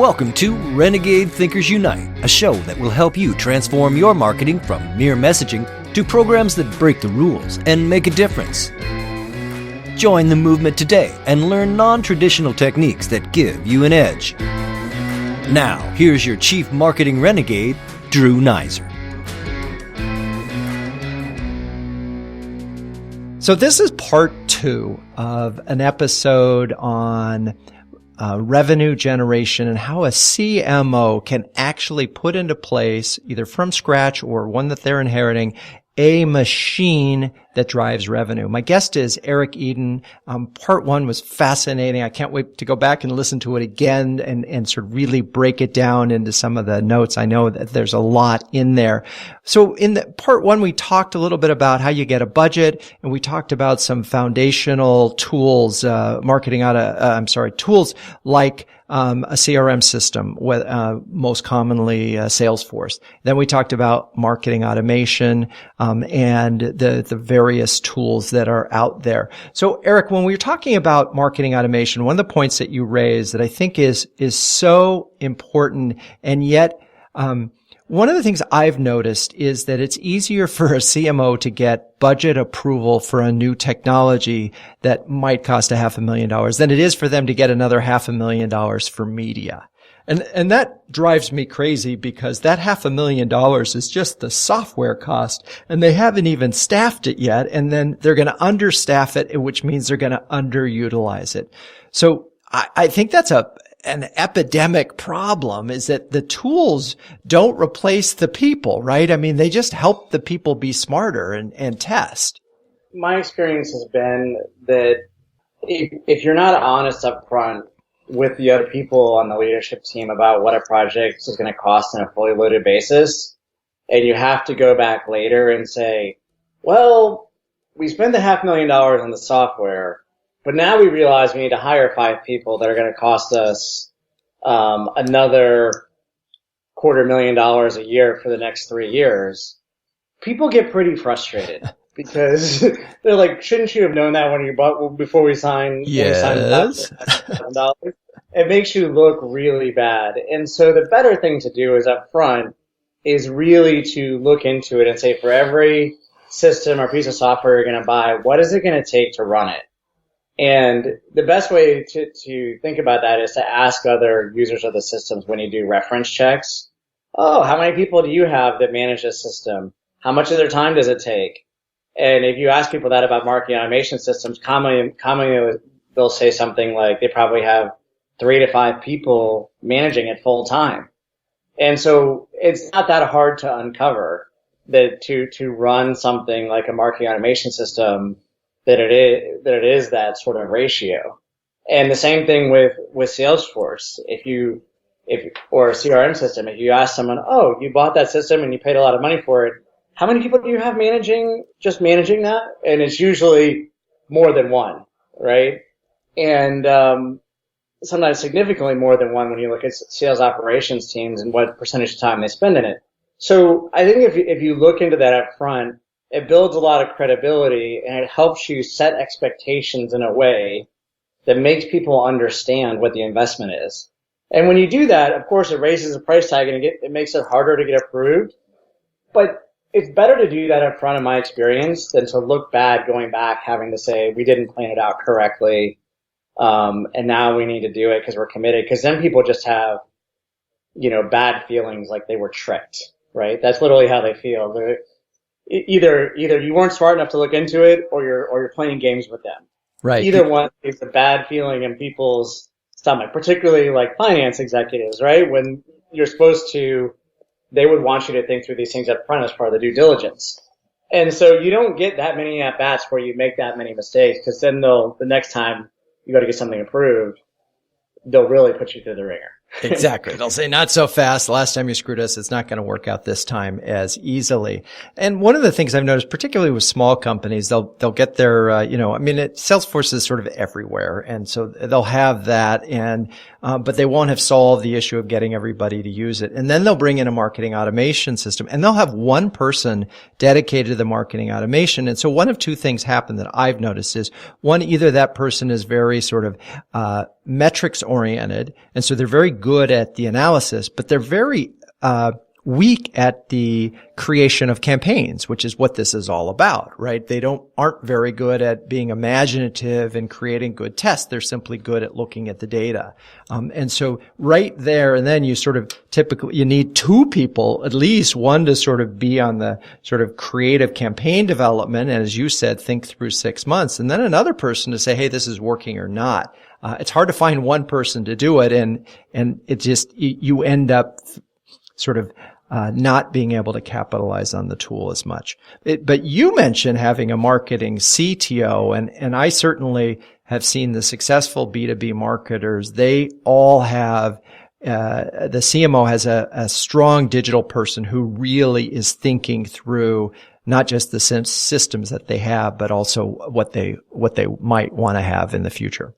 Welcome to Renegade Thinkers Unite, a show that will help you transform your marketing from mere messaging to programs that break the rules and make a difference. Join the movement today and learn non-traditional techniques that give you an edge. Now, here's your Chief Marketing Renegade, Drew Nizer. So this is part 2 of an episode on revenue generation and how a CMO can actually put into place, either from scratch or one that they're inheriting, a machine that drives revenue. My guest is Eric Eden. Part 1 was fascinating. I can't wait to go back and listen to it again and sort of really break it down into some of the notes. I know that there's a lot in there. So in the part 1, we talked a little bit about how you get a budget, and we talked about some foundational tools, tools like a CRM system, with most commonly Salesforce. Then we talked about marketing automation and the various tools that are out there. So, Eric, when we were talking about marketing automation, one of the points that you raised that I think is so important, and yet one of the things I've noticed is that it's easier for a CMO to get budget approval for a new technology that might cost $500,000 than it is for them to get another $500,000 for media. And that drives me crazy, because that $500,000 is just the software cost, and they haven't even staffed it yet. And then they're going to understaff it, which means they're going to underutilize it. So I think that's an epidemic problem, is that the tools don't replace the people, right? I mean, they just help the people be smarter and test. My experience has been that if you're not honest up front with the other people on the leadership team about what a project is going to cost on a fully loaded basis, and you have to go back later and say, well, we spent the $500,000 on the software, but now we realize we need to hire 5 people that are going to cost us another $250,000 a year for the next 3 years. People get pretty frustrated because they're like, shouldn't you have known that when you bought before we signed? Yes. It makes you look really bad. And so the better thing to do is up front is really to look into it and say, for every system or piece of software you're going to buy, what is it going to take to run it? And the best way to think about that is to ask other users of the systems when you do reference checks. Oh, how many people do you have that manage this system? How much of their time does it take? And if you ask people that about marketing automation systems, commonly they'll say something like they probably have 3 to 5 people managing it full time. And so it's not that hard to uncover that to run something like a marketing automation system, that it is that sort of ratio. And the same thing with Salesforce. Or a CRM system, if you ask someone, oh, you bought that system and you paid a lot of money for it, how many people do you have managing that? And it's usually more than one, right? And sometimes significantly more than one when you look at sales operations teams and what percentage of time they spend in it. So I think if you look into that up front, it builds a lot of credibility, and it helps you set expectations in a way that makes people understand what the investment is. And when you do that, of course, it raises the price tag and it makes it harder to get approved. But it's better to do that up front, in my experience, than to look bad going back, having to say, we didn't plan it out correctly, and now we need to do it because we're committed. Because then people just have, bad feelings, like they were tricked, right? That's literally how they feel. Either you weren't smart enough to look into it, or you're playing games with them. Right. Either one is a bad feeling in people's stomach, particularly like finance executives, right? When you're supposed to, they would want you to think through these things up front as part of the due diligence. And so you don't get that many at-bats where you make that many mistakes, because then the next time you got to get something approved, they'll really put you through the ringer. Exactly. They'll say, not so fast. Last time you screwed us, it's not going to work out this time as easily. And one of the things I've noticed, particularly with small companies, they'll get their, Salesforce is sort of everywhere. And so they'll have that, but they won't have solved the issue of getting everybody to use it. And then they'll bring in a marketing automation system, and they'll have one person dedicated to the marketing automation. And so one of 2 things happen that I've noticed is, one, either that person is very sort of, metrics oriented. And so they're very good at the analysis, but they're very weak at the creation of campaigns, which is what this is all about, right? They aren't very good at being imaginative and creating good tests. They're simply good at looking at the data. And so right there, and then you sort of typically, you need two people, at least one to sort of be on the sort of creative campaign development. And as you said, think through 6 months, and then another person to say, hey, this is working or not. It's hard to find one person to do it. And it just, you end up sort of not being able to capitalize on the tool as much. But you mentioned having a marketing CTO, and I certainly have seen the successful B2B marketers. They all have, the CMO has a strong digital person who really is thinking through not just the systems that they have, but also what they might want to have in the future.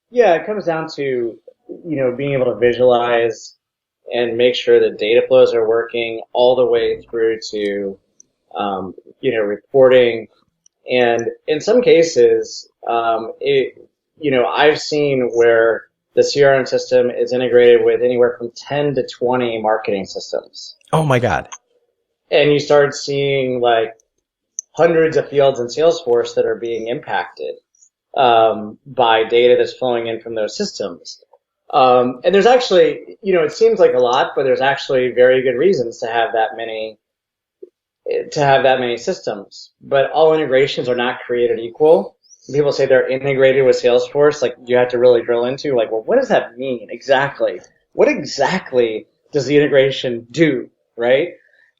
Yeah, it comes down to, being able to visualize and make sure that data flows are working all the way through to, reporting. And in some cases, I've seen where the CRM system is integrated with anywhere from 10 to 20 marketing systems. Oh my God. And you start seeing like hundreds of fields in Salesforce that are being impacted, by data that's flowing in from those systems. And there's actually, it seems like a lot, but there's actually very good reasons to have that many systems. But all integrations are not created equal. People say they're integrated with Salesforce. Like, you have to really drill into, like, well, what does that mean exactly? What exactly does the integration do, right?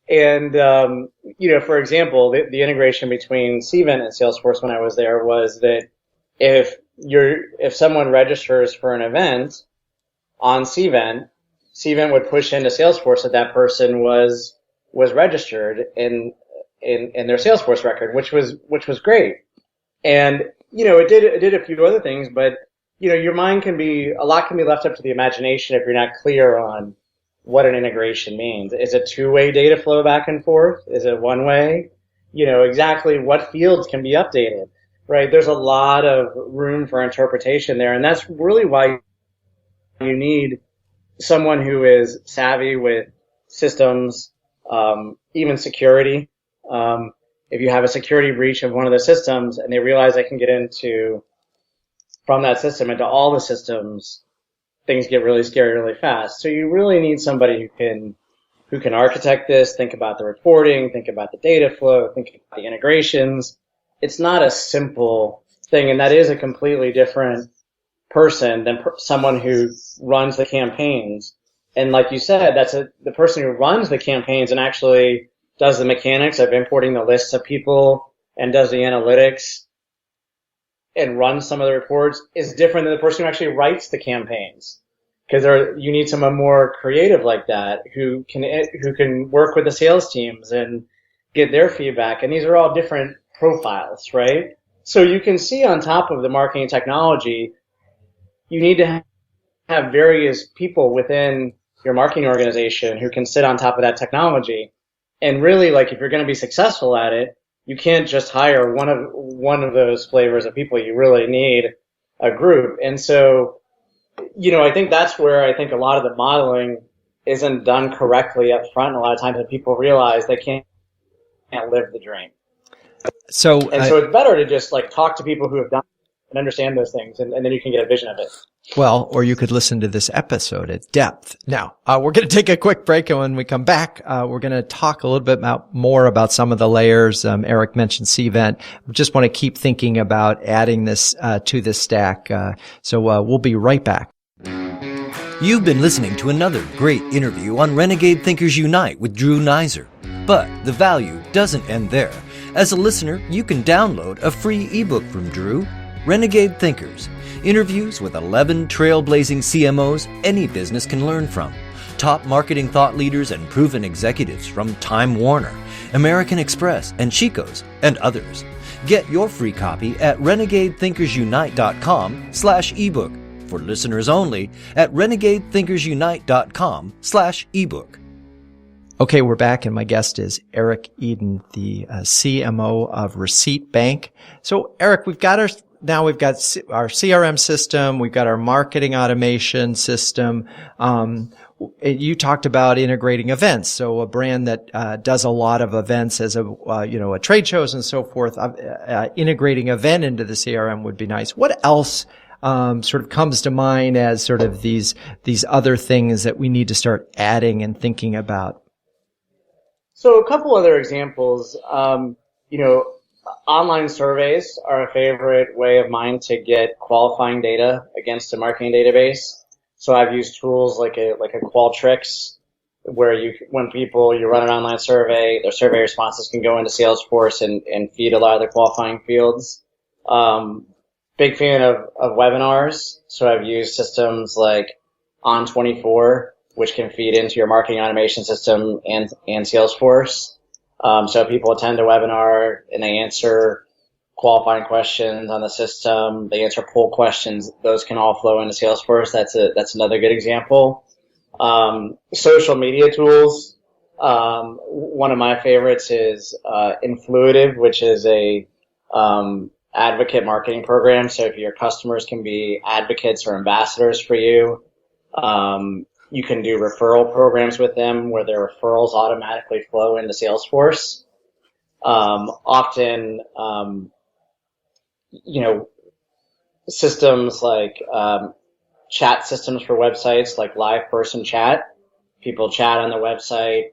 And, for example, the integration between Cvent and Salesforce when I was there was that if someone registers for an event on Cvent would push into Salesforce that person was registered in their Salesforce record, which was great. And, it did a few other things, but, a lot can be left up to the imagination if you're not clear on what an integration means. Is it two-way data flow back and forth? Is it one way? Exactly what fields can be updated, right? There's a lot of room for interpretation there, and that's really why you need someone who is savvy with systems, even security. If you have a security breach of one of the systems and they realize they can get from that system into all the systems, things get really scary really fast. So you really need somebody who can architect this, think about the reporting, think about the data flow, think about the integrations. It's not a simple thing, and that is a completely different person than someone who runs the campaigns. And like you said, that's the person who runs the campaigns and actually does the mechanics of importing the lists of people and does the analytics and runs some of the reports is different than the person who actually writes the campaigns. Because you need someone more creative like that who can work with the sales teams and get their feedback. And these are all different profiles, right? So you can see on top of the marketing technology, you need to have various people within your marketing organization who can sit on top of that technology. And really, like, if you're going to be successful at it, you can't just hire one of those flavors of people. You really need a group. And so, I think that's where I think a lot of the modeling isn't done correctly up front. A lot of times that people realize they can't live the dream. So it's better to just like talk to people who have done and understand those things, and then you can get a vision of it. Well, or you could listen to this episode at depth. Now, we're going to take a quick break, and when we come back, we're going to talk a little bit more about some of the layers. Eric mentioned Cvent. We just want to keep thinking about adding this to this stack. So we'll be right back. You've been listening to another great interview on Renegade Thinkers Unite with Drew Neiser. But the value doesn't end there. As a listener, you can download a free ebook from Drew, Renegade Thinkers, interviews with 11 trailblazing CMOs any business can learn from. Top marketing thought leaders and proven executives from Time Warner, American Express, and Chico's, and others. Get your free copy at renegadethinkersunite.com/ebook. For listeners only at renegadethinkersunite.com/ebook. Okay, we're back, and my guest is Eric Eden, the CMO of Receipt Bank. So, Eric, we've got now we've got our CRM system, we've got our marketing automation system. You talked about integrating events. So a brand that does a lot of events as a trade shows and so forth, integrating event into the CRM would be nice. What else sort of comes to mind as sort of these other things that we need to start adding and thinking about? So a couple other examples. Online surveys are a favorite way of mine to get qualifying data against a marketing database. So I've used tools like a Qualtrics, where when you run an online survey, their survey responses can go into Salesforce and feed a lot of the qualifying fields. Big fan of webinars. So I've used systems like On24, which can feed into your marketing automation system and Salesforce. So people attend a webinar and they answer qualifying questions on the system. They answer poll questions. Those can all flow into Salesforce. That's another good example. Social media tools. One of my favorites is Influitive, which is a advocate marketing program. So if your customers can be advocates or ambassadors for you, you can do referral programs with them where their referrals automatically flow into Salesforce. Often, systems like chat systems for websites, like live person chat. People chat on the website,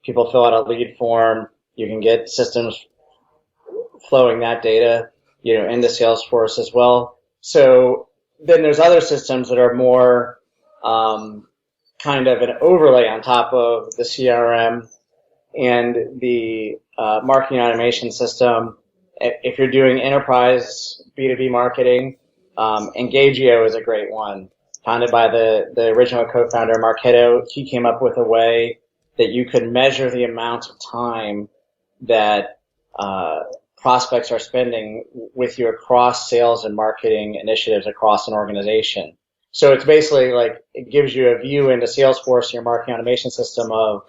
people fill out a lead form. You can get systems flowing that data, into Salesforce as well. So then there's other systems that are more kind of an overlay on top of the CRM and the marketing automation system. If you're doing enterprise B2B marketing, Engagio is a great one. Founded by the original co-founder, Mark Hitto. He came up with a way that you could measure the amount of time that prospects are spending with you across sales and marketing initiatives across an organization. So it's basically like it gives you a view into Salesforce and your marketing automation system of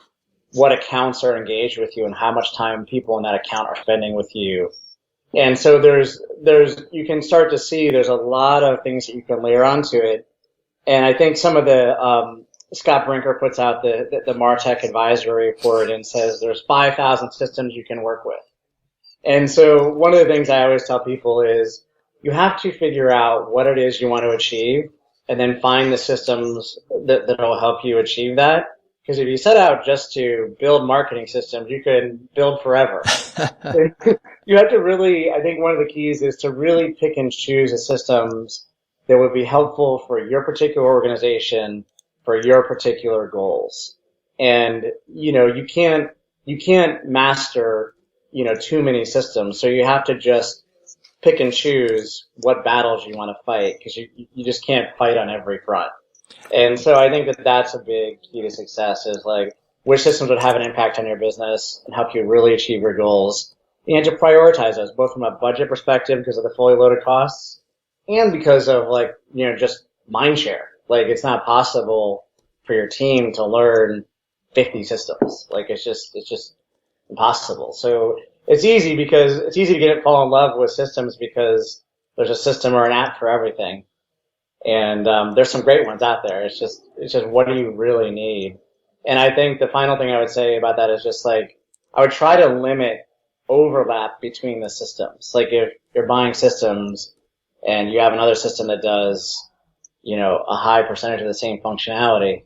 what accounts are engaged with you and how much time people in that account are spending with you. And so you can start to see there's a lot of things that you can layer onto it. And I think some of the, Scott Brinker puts out the MarTech advisory report and says there's 5,000 systems you can work with. And so one of the things I always tell people is you have to figure out what it is you want to achieve and then find the systems that will help you achieve that. Because if you set out just to build marketing systems, you could build forever. You have to really, I think one of the keys is to really pick and choose the systems that would be helpful for your particular organization, for your particular goals. And, you can't master, too many systems. So you have to just pick and choose what battles you want to fight, because you just can't fight on every front. And so I think that's a big key to success is like which systems would have an impact on your business and help you really achieve your goals. And to prioritize those both from a budget perspective because of the fully loaded costs and because of just mind share. Like it's not possible for your team to learn 50 systems. Like it's just impossible. So it's easy to fall in love with systems because there's a system or an app for everything. And there's some great ones out there. It's just what do you really need? And I think the final thing I would say about that is just like I would try to limit overlap between the systems. Like if you're buying systems and you have another system that does, a high percentage of the same functionality,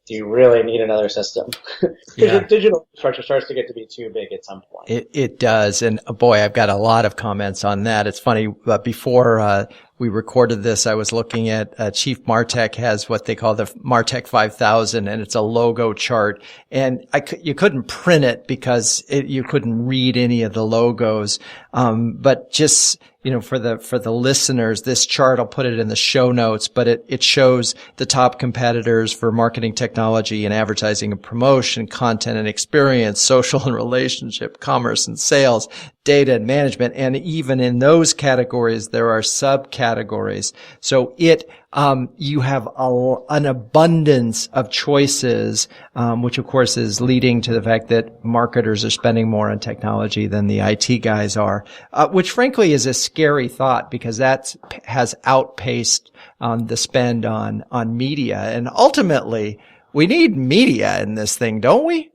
do you really need another system? Because your digital infrastructure starts to get to be too big at some point. It does. And boy, I've got a lot of comments on that. It's funny, before we recorded this, I was looking at Chief Martech has what they call the Martech 5000, and it's a logo chart. And you couldn't print it because you couldn't read any of the logos. But just, for the listeners, this chart, I'll put it in the show notes, but it shows the top competitors for marketing technology and advertising and promotion, content and experience, social and relationship, commerce and sales, data and management. And even in those categories, there are subcategories. So you have an abundance of choices, which of course is leading to the fact that marketers are spending more on technology than the IT guys are, which frankly is a scary thought because that has outpaced the spend on media. And ultimately, we need media in this thing, don't we?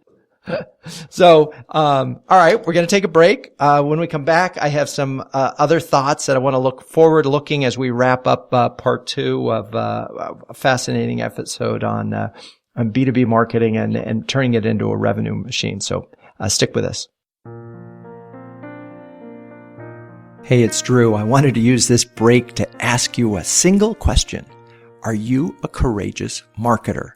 So, all right, we're going to take a break. When we come back, I have some other thoughts that I want to look forward looking as we wrap up part 2 of a fascinating episode on B2B marketing and turning it into a revenue machine. So stick with us. Hey, it's Drew. I wanted to use this break to ask you a single question. Are you a courageous marketer?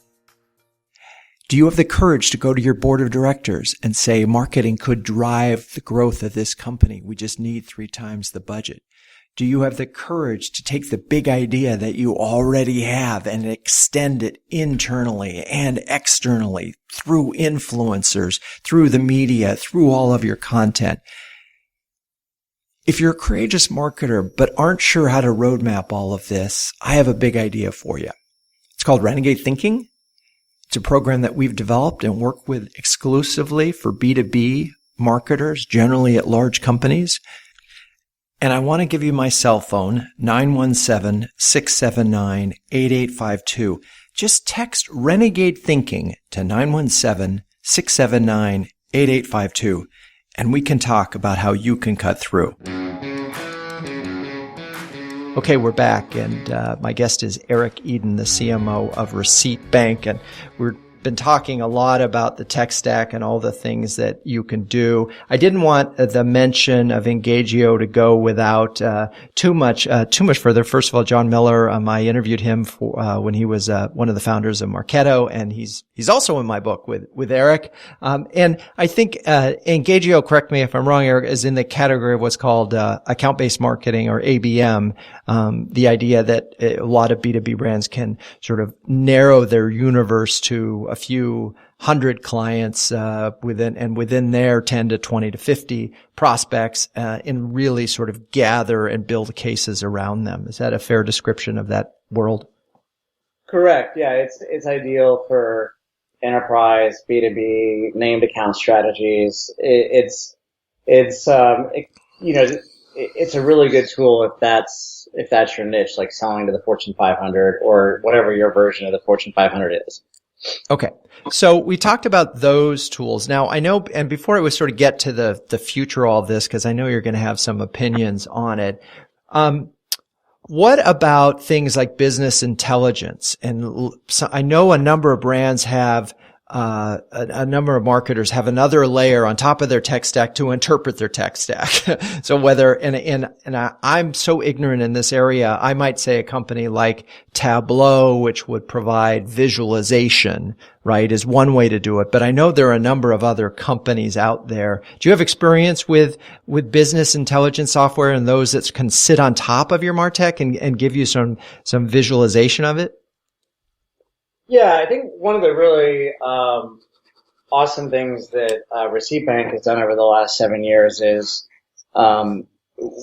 Do you have the courage to go to your board of directors and say marketing could drive the growth of this company? We just need 3 times the budget. Do you have the courage to take the big idea that you already have and extend it internally and externally through influencers, through the media, through all of your content? If you're a courageous marketer but aren't sure how to roadmap all of this, I have a big idea for you. It's called Renegade Thinking. It's a program that we've developed and work with exclusively for B2B marketers, generally at large companies. And I want to give you my cell phone, 917-679-8852. Just text Renegade Thinking to 917-679-8852, and we can talk about how you can cut through. Okay, we're back, and my guest is Eric Eden, the CMO of Receipt Bank, and we've been talking a lot about the tech stack and all the things that you can do. I didn't want the mention of Engagio to go without too much further. First of all, John Miller, I interviewed him for when he was one of the founders of Marketo, and he's also in my book with Eric. And I think Engagio, correct me if I'm wrong, Eric, is in the category of what's called account-based marketing or ABM. The idea that a lot of B2B brands can sort of narrow their universe to a few hundred clients within their 10 to 20 to 50 prospects and really sort of gather and build cases around them. Is that a fair description of that world? Correct. Yeah, it's ideal for enterprise B2B named account strategies. It's a really good tool if that's your niche, like selling to the Fortune 500 or whatever your version of the Fortune 500 is. Okay. So we talked about those tools. Now I know, and before I would sort of get to the future of all this, because I know you're going to have some opinions on it. What about things like business intelligence? And so I know a number of brands have a number of marketers have another layer on top of their tech stack to interpret their tech stack. So whether, I'm so ignorant in this area, I might say a company like Tableau, which would provide visualization, right, is one way to do it. But I know there are a number of other companies out there. Do you have experience with business intelligence software and those that can sit on top of your MarTech and give you some visualization of it? Yeah, I think one of the really awesome things that Receipt Bank has done over the last 7 years is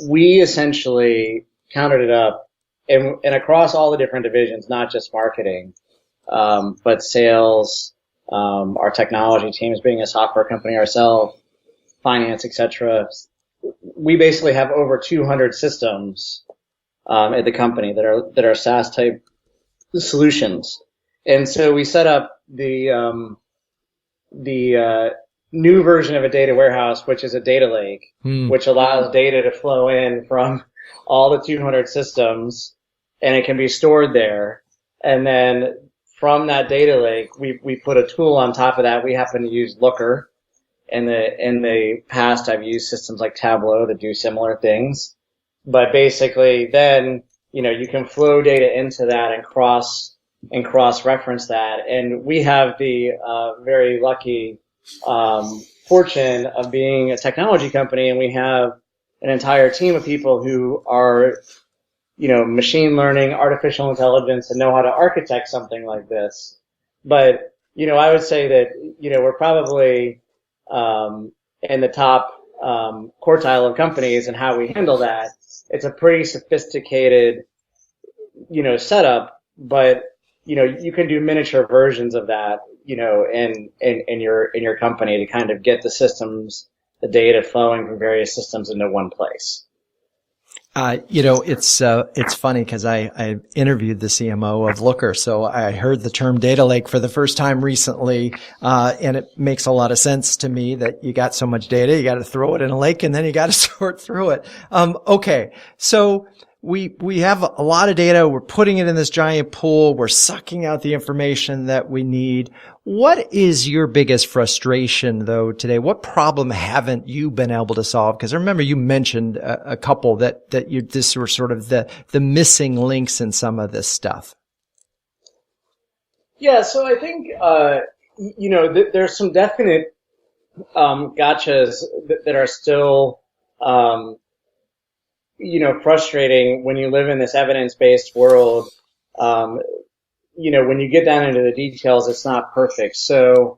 we essentially counted it up and across all the different divisions, not just marketing, but sales, our technology teams being a software company ourselves, finance, etc. We basically have over 200 systems at the company that are SaaS type solutions. And so we set up the new version of a data warehouse, which is a data lake, which allows data to flow in from all the 200 systems, and it can be stored there. And then from that data lake, we put a tool on top of that. We happen to use Looker. In the past, I've used systems like Tableau that do similar things. But basically, then you can flow data into that and cross-reference that. And we have the very lucky fortune of being a technology company, and we have an entire team of people who are, machine learning, artificial intelligence, and know how to architect something like this. But, I would say that, we're probably in the top quartile of companies and how we handle that. It's a pretty sophisticated, setup, but you can do miniature versions of that, in your company to kind of get the systems, the data flowing from various systems into one place? It's funny because I interviewed the CMO of Looker, so I heard the term data lake for the first time recently, and it makes a lot of sense to me that you got so much data, you got to throw it in a lake, and then you got to sort through it. Okay, so we have a lot of data. We're putting it in this giant pool. We're sucking out the information that we need. What is your biggest frustration, though, today? What problem haven't you been able to solve? Because I remember you mentioned a couple that this were sort of the missing links in some of this stuff. Yeah, so I think there's some definite gotchas that are still frustrating when you live in this evidence-based world. When you get down into the details, it's not perfect. So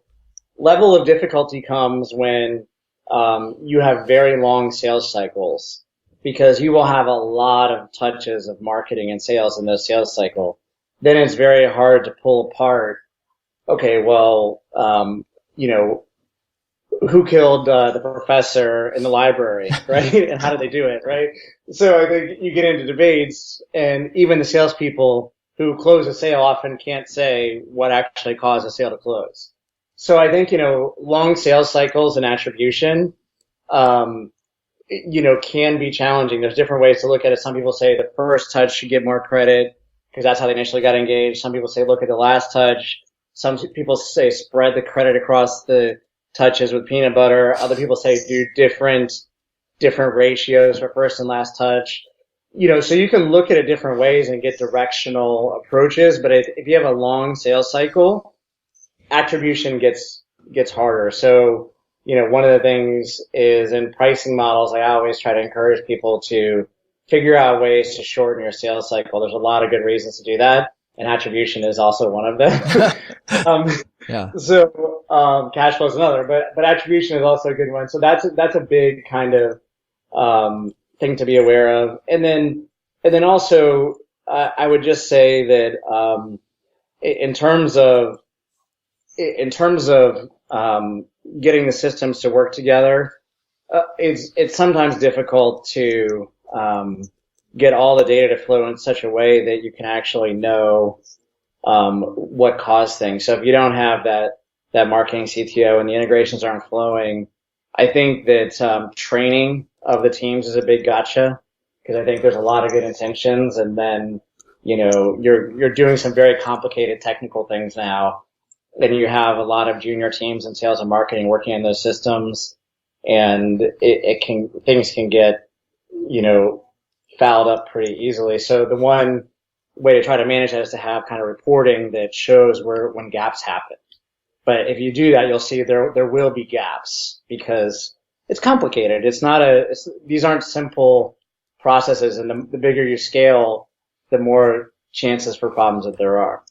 level of difficulty comes when you have very long sales cycles, because you will have a lot of touches of marketing and sales in those sales cycle. Then it's very hard to pull apart, okay, well, who killed the professor in the library, right? And how did they do it, right? So I think you get into debates, and even the salespeople who close a sale often can't say what actually caused a sale to close. So I think, long sales cycles and attribution, can be challenging. There's different ways to look at it. Some people say the first touch should get more credit because that's how they initially got engaged. Some people say look at the last touch. Some people say spread the credit across the touches with peanut butter. Other people say do different ratios for first and last touch. So you can look at it different ways and get directional approaches, but if you have a long sales cycle, attribution gets harder. So, one of the things is in pricing models, I always try to encourage people to figure out ways to shorten your sales cycle. There's a lot of good reasons to do that, and attribution is also one of them. Yeah. So, cash flow is another, but attribution is also a good one. So that's a big kind of, thing to be aware of. And then also, I would just say that, in terms of getting the systems to work together, it's sometimes difficult to, get all the data to flow in such a way that you can actually know, what caused things. So if you don't have that marketing CTO and the integrations aren't flowing, I think that, training of the teams is a big gotcha, because I think there's a lot of good intentions, and then, you're doing some very complicated technical things now, and you have a lot of junior teams in sales and marketing working on those systems, and things can get, fouled up pretty easily. So the one way to try to manage that is to have kind of reporting that shows when gaps happen. But if you do that, you'll see there will be gaps, because it's complicated. These aren't simple processes, and the bigger you scale, the more chances for problems that there are.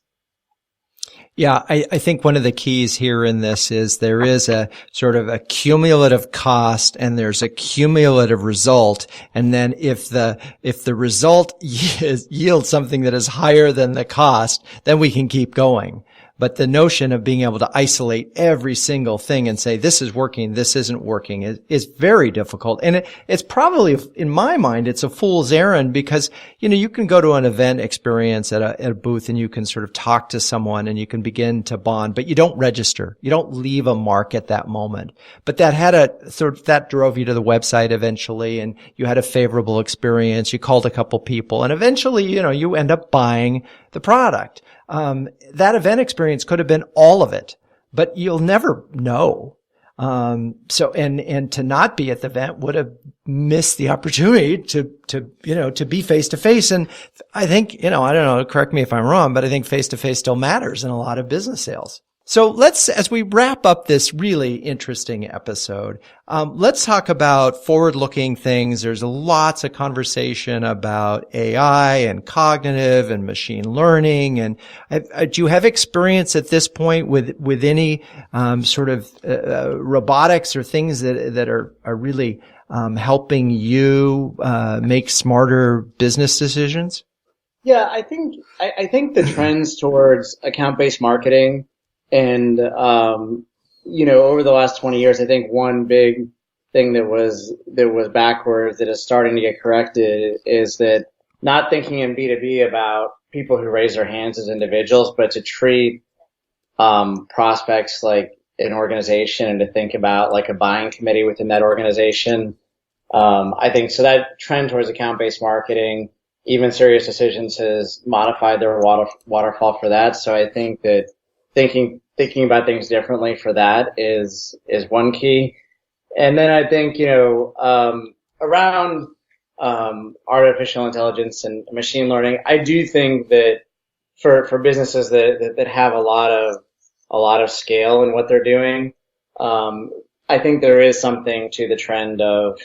Yeah, I think one of the keys here in this is there is a sort of a cumulative cost and there's a cumulative result. And then if the result yields something that is higher than the cost, then we can keep going. But the notion of being able to isolate every single thing and say, this is working, this isn't working is very difficult. And it's probably, in my mind, it's a fool's errand, because, you can go to an event experience at a booth and you can sort of talk to someone and you can begin to bond, but you don't register. You don't leave a mark at that moment. But that drove you to the website eventually, and you had a favorable experience. You called a couple people, and eventually, you end up buying the product. That event experience could have been all of it, but you'll never know. And to not be at the event would have missed the opportunity to be face to face. And I think, I don't know, correct me if I'm wrong, but I think face to face still matters in a lot of business sales. So as we wrap up this really interesting episode, let's talk about forward-looking things. There's lots of conversation about AI and cognitive and machine learning. And do you have experience at this point with any sort of robotics or things that are really helping you make smarter business decisions? Yeah, I think the trends towards account-based marketing And, over the last 20 years, I think one big thing that was backwards that is starting to get corrected is that not thinking in B2B about people who raise their hands as individuals, but to treat prospects like an organization and to think about like a buying committee within that organization. I think so that trend towards account-based marketing, even Serious Decisions has modified their waterfall for that. So I think that thinking about things differently for that is one key. And then I think, around artificial intelligence and machine learning, I do think that for businesses that have a lot of scale in what they're doing, I think there is something to the trend of,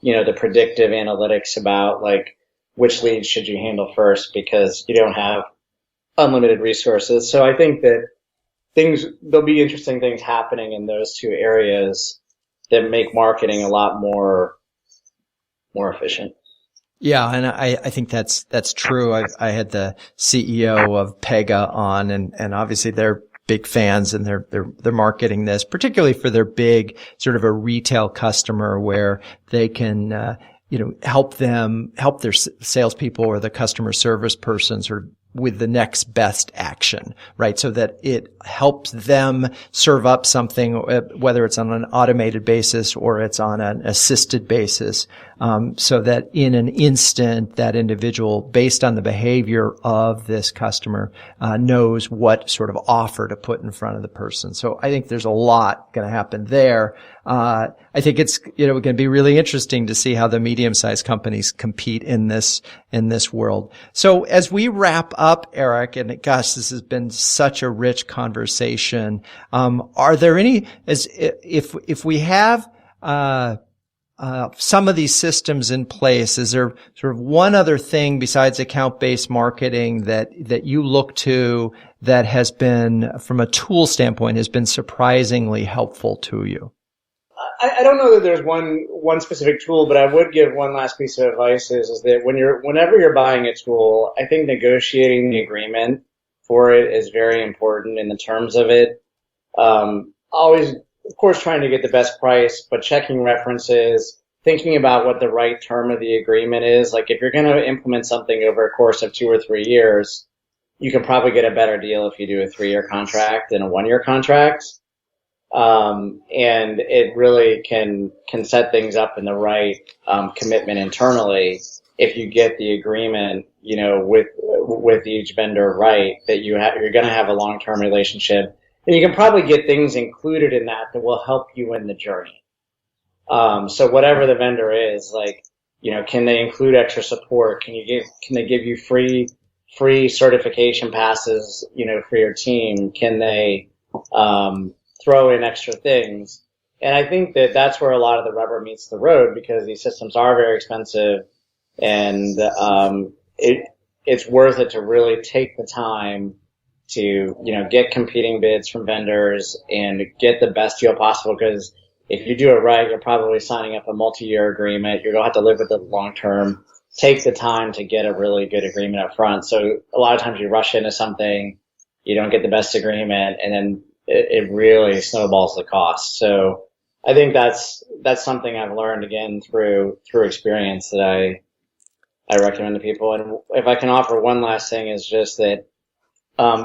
the predictive analytics about like which leads should you handle first because you don't have unlimited resources. So I think that there'll be interesting things happening in those two areas that make marketing a lot more efficient. Yeah, and I think that's true. I had the CEO of Pega on, and obviously they're big fans, and they're marketing this particularly for their big sort of a retail customer where they can help their salespeople or the customer service person sort of with the next best action, right? So that it helps them serve up something, whether it's on an automated basis or it's on an assisted basis, so that in an instant, that individual, based on the behavior of this customer, knows what sort of offer to put in front of the person. So I think there's a lot going to happen there. I think it's, going to be really interesting to see how the medium-sized companies compete in this world. So as we wrap up, Eric, and gosh, this has been such a rich conversation. Are there any, if we have, some of these systems in place, is there sort of one other thing besides account-based marketing that you look to that has been, from a tool standpoint, has been surprisingly helpful to you? I don't know that there's one specific tool, but I would give one last piece of advice is that whenever you're buying a tool, I think negotiating the agreement for it is very important in the terms of it. Always, of course, trying to get the best price, but checking references, thinking about what the right term of the agreement is. Like if you're going to implement something over a course of 2 or 3 years, you can probably get a better deal if you do a 3-year contract than a 1-year contract. And it really can set things up in the right, commitment internally if you get the agreement, with each vendor right, that you're going to have a long-term relationship. And you can probably get things included in that will help you in the journey. So whatever the vendor is, like, can they include extra support? Can they give you free certification passes, for your team? Can they, throw in extra things? And I think that's where a lot of the rubber meets the road, because these systems are very expensive, and it's worth it to really take the time to get competing bids from vendors and get the best deal possible, because if you do it right, you're probably signing up a multi-year agreement. You're going to have to live with it long term. Take the time to get a really good agreement up front. So a lot of times you rush into something, you don't get the best agreement, and then it really snowballs the cost. So I think that's something I've learned, again, through experience, that I recommend to people. And if I can offer one last thing, is just that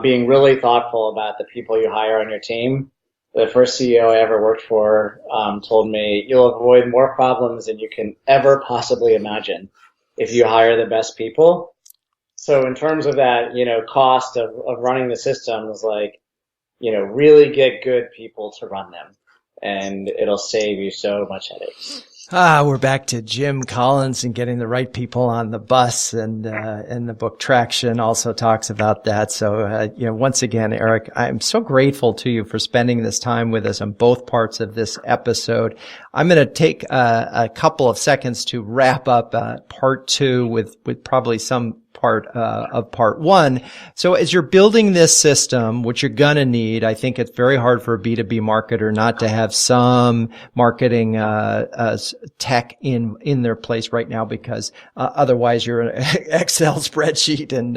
being really thoughtful about the people you hire on your team. The first CEO I ever worked for told me, you'll avoid more problems than you can ever possibly imagine if you hire the best people. So in terms of that, cost of running the systems, like, really get good people to run them, and it'll save you so much headache. We're back to Jim Collins and getting the right people on the bus, and the book Traction also talks about that. So, once again, Eric, I'm so grateful to you for spending this time with us on both parts of this episode. I'm going to take a couple of seconds to wrap up part 2 with probably some part one. So as you're building this system, which you're going to need, I think it's very hard for a B2B marketer not to have some marketing tech in their place right now, because otherwise you're an Excel spreadsheet, and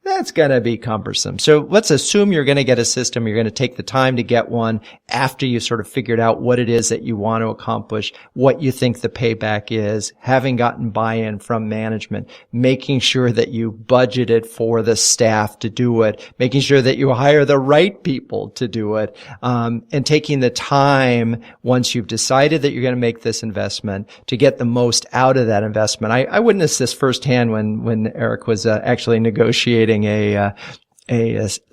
that's going to be cumbersome. So let's assume you're going to get a system. You're going to take the time to get one after you've sort of figured out what it is that you want to accomplish, what you think the payback is, having gotten buy-in from management, making sure that you budgeted for the staff to do it, making sure that you hire the right people to do it, and taking the time once you've decided that you're going to make this investment to get the most out of that investment. I witnessed this firsthand when Eric was actually negotiating a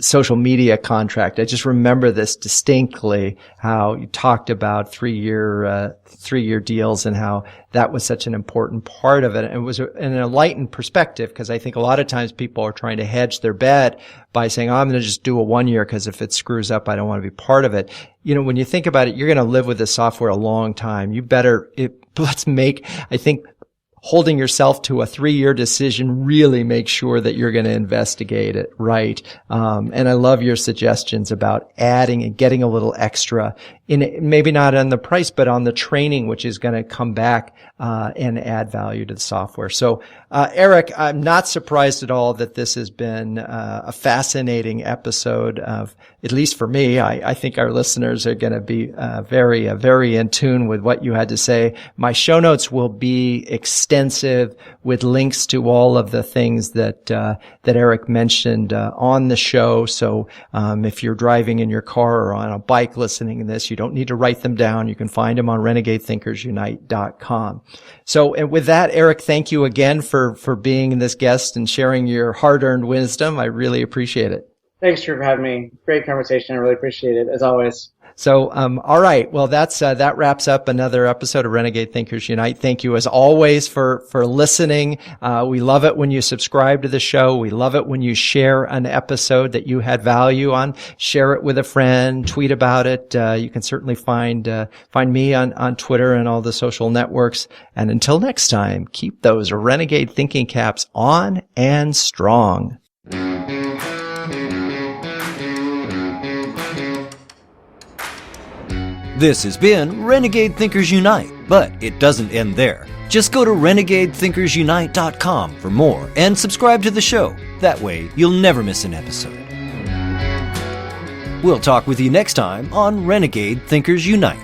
social media contract. I just remember this distinctly, how you talked about three-year deals and how that was such an important part of it. And it was an enlightened perspective, because I think a lot of times people are trying to hedge their bet by saying, I'm going to just do a 1 year because if it screws up, I don't want to be part of it. When you think about it, you're going to live with this software a long time. I think holding yourself to a 3-year decision really makes sure that you're going to investigate it right. And I love your suggestions about adding and getting a little extra in it, maybe not on the price, but on the training, which is going to come back and add value to the software. So, Eric, I'm not surprised at all that this has been a fascinating episode of, at least for me. I think our listeners are going to be very in tune with what you had to say. My show notes will be extensive with links to all of the things that Eric mentioned on the show. So if you're driving in your car or on a bike listening to this, you don't need to write them down. You can find them on renegadethinkersunite.com. So, and with that, Eric, thank you again for being this guest and sharing your hard-earned wisdom. I really appreciate it. Thanks for having me. Great conversation. I really appreciate it, as always. So, all right. Well, that wraps up another episode of Renegade Thinkers Unite. Thank you as always for listening. We love it when you subscribe to the show. We love it when you share an episode that you had value on. Share it with a friend, tweet about it. You can certainly find me on Twitter and all the social networks. And until next time, keep those Renegade thinking caps on and strong. This has been Renegade Thinkers Unite, but it doesn't end there. Just go to renegadethinkersunite.com for more and subscribe to the show. That way, you'll never miss an episode. We'll talk with you next time on Renegade Thinkers Unite.